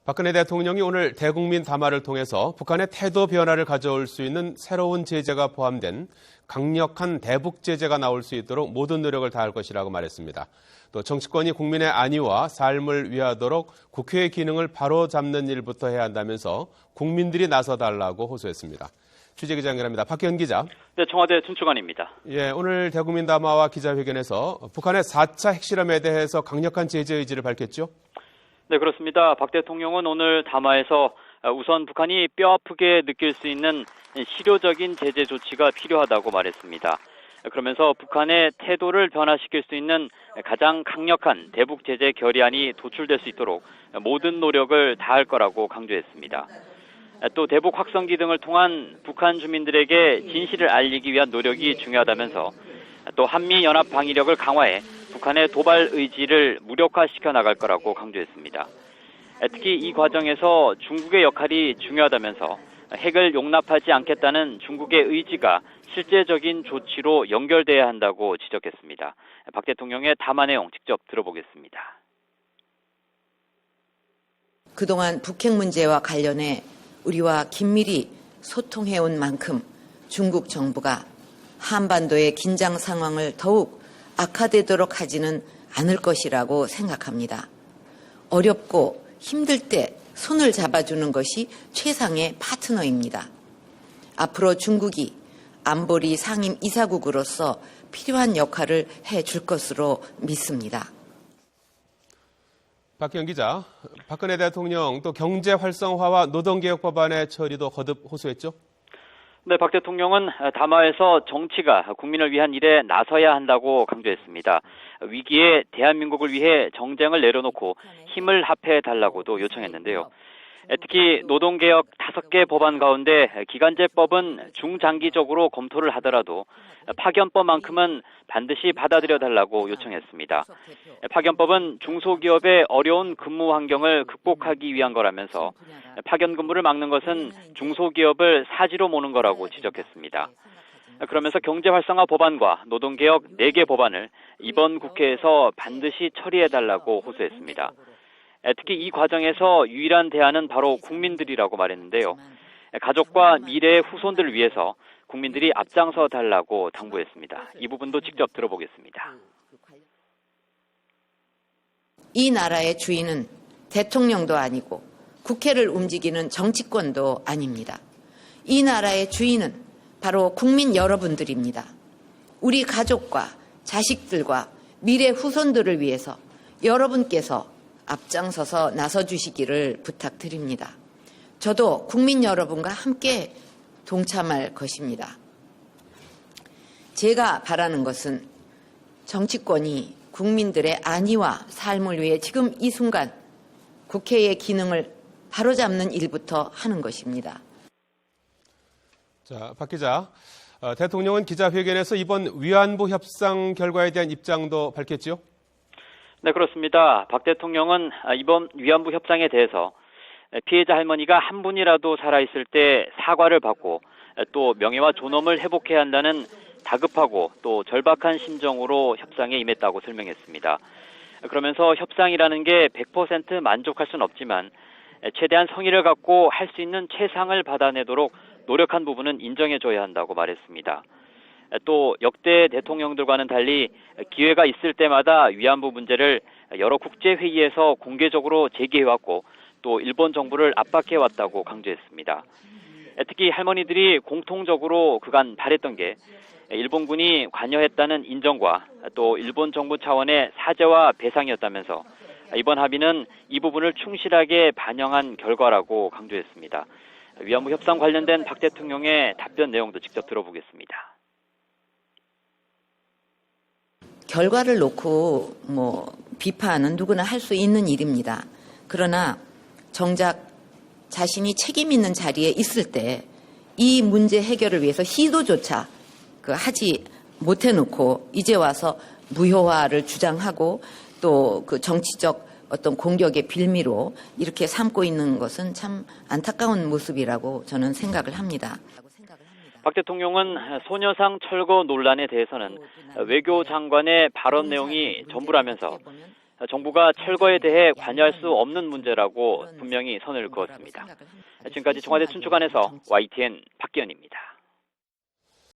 박근혜 대통령이 오늘 대국민 담화를 통해서 북한의 태도 변화를 가져올 수 있는 새로운 제재가 포함된 강력한 대북 제재가 나올 수 있도록 모든 노력을 다할 것이라고 말했습니다. 또 정치권이 국민의 안위와 삶을 위하도록 국회의 기능을 바로잡는 일부터 해야 한다면서 국민들이 나서달라고 호소했습니다. 취재기자 연결합니다. 박현 기자. 네, 청와대 춘추관입니다. 예, 오늘 대국민 담화와 기자회견에서 북한의 4차 핵실험에 대해서 강력한 제재 의지를 밝혔죠? 네, 그렇습니다. 박 대통령은 오늘 담화에서 우선 북한이 뼈아프게 느낄 수 있는 실효적인 제재 조치가 필요하다고 말했습니다. 그러면서 북한의 태도를 변화시킬 수 있는 가장 강력한 대북 제재 결의안이 도출될 수 있도록 모든 노력을 다할 거라고 강조했습니다. 또 대북 확성기 등을 통한 북한 주민들에게 진실을 알리기 위한 노력이 중요하다면서 또 한미연합 방위력을 강화해 북한의 도발 의지를 무력화시켜 나갈 거라고 강조했습니다. 특히 이 과정에서 중국의 역할이 중요하다면서 핵을 용납하지 않겠다는 중국의 의지가 실제적인 조치로 연결돼야 한다고 지적했습니다. 박 대통령의 담화 내용 직접 들어보겠습니다. 그동안 북핵 문제와 관련해 우리와 긴밀히 소통해온 만큼 중국 정부가 한반도의 긴장 상황을 더욱 악화되도록 하지는 않을 것이라고 생각합니다. 어렵고 힘들 때 손을 잡아주는 것이 최상의 파트너입니다. 앞으로 중국이 안보리 상임 이사국으로서 필요한 역할을 해줄 것으로 믿습니다. 박현 기자, 박근혜 대통령 또 경제 활성화와 노동개혁 법안의 처리도 거듭 호소했죠? 네, 박 대통령은 담화에서 정치가 국민을 위한 일에 나서야 한다고 강조했습니다. 위기에 대한민국을 위해 정쟁을 내려놓고 힘을 합해달라고도 요청했는데요. 특히 노동개혁 5개 법안 가운데 기간제법은 중장기적으로 검토를 하더라도 파견법만큼은 반드시 받아들여달라고 요청했습니다. 파견법은 중소기업의 어려운 근무 환경을 극복하기 위한 거라면서 파견 근무를 막는 것은 중소기업을 사지로 모는 거라고 지적했습니다. 그러면서 경제활성화 법안과 노동개혁 4개 법안을 이번 국회에서 반드시 처리해달라고 호소했습니다. 특히 이 과정에서 유일한 대안은 바로 국민들이라고 말했는데요. 가족과 미래의 후손들을 위해서 국민들이 앞장서 달라고 당부했습니다. 이 부분도 직접 들어보겠습니다. 이 나라의 주인은 대통령도 아니고 국회를 움직이는 정치권도 아닙니다. 이 나라의 주인은 바로 국민 여러분들입니다. 우리 가족과 자식들과 미래 후손들을 위해서 여러분께서 앞장서서 나서주시기를 부탁드립니다. 저도 국민 여러분과 함께 동참할 것입니다. 제가 바라는 것은 정치권이 국민들의 안위와 삶을 위해 지금 이 순간 국회의 기능을 바로잡는 일부터 하는 것입니다. 자, 박 기자, 대통령은 기자회견에서 이번 위안부 협상 결과에 대한 입장도 밝혔죠? 네, 그렇습니다. 박 대통령은 이번 위안부 협상에 대해서 피해자 할머니가 한 분이라도 살아있을 때 사과를 받고 또 명예와 존엄을 회복해야 한다는 다급하고 또 절박한 심정으로 협상에 임했다고 설명했습니다. 그러면서 협상이라는 게 100% 만족할 수는 없지만 최대한 성의를 갖고 할 수 있는 최상을 받아내도록 노력한 부분은 인정해줘야 한다고 말했습니다. 또 역대 대통령들과는 달리 기회가 있을 때마다 위안부 문제를 여러 국제회의에서 공개적으로 제기해왔고 또 일본 정부를 압박해왔다고 강조했습니다. 특히 할머니들이 공통적으로 그간 바랬던 게 일본군이 관여했다는 인정과 또 일본 정부 차원의 사죄와 배상이었다면서 이번 합의는 이 부분을 충실하게 반영한 결과라고 강조했습니다. 위안부 협상 관련된 박 대통령의 답변 내용도 직접 들어보겠습니다. 결과를 놓고 비판은 누구나 할 수 있는 일입니다. 그러나 정작 자신이 책임 있는 자리에 있을 때 이 문제 해결을 위해서 시도조차 하지 못해놓고 이제 와서 무효화를 주장하고 또 그 정치적 어떤 공격의 빌미로 이렇게 삼고 있는 것은 참 안타까운 모습이라고 저는 생각을 합니다. 박 대통령은 소녀상 철거 논란에 대해서는 외교장관의 발언 내용이 전부라면서 정부가 철거에 대해 관여할 수 없는 문제라고 분명히 선을 그었습니다. 지금까지 청와대 춘추관에서 YTN 박기현입니다.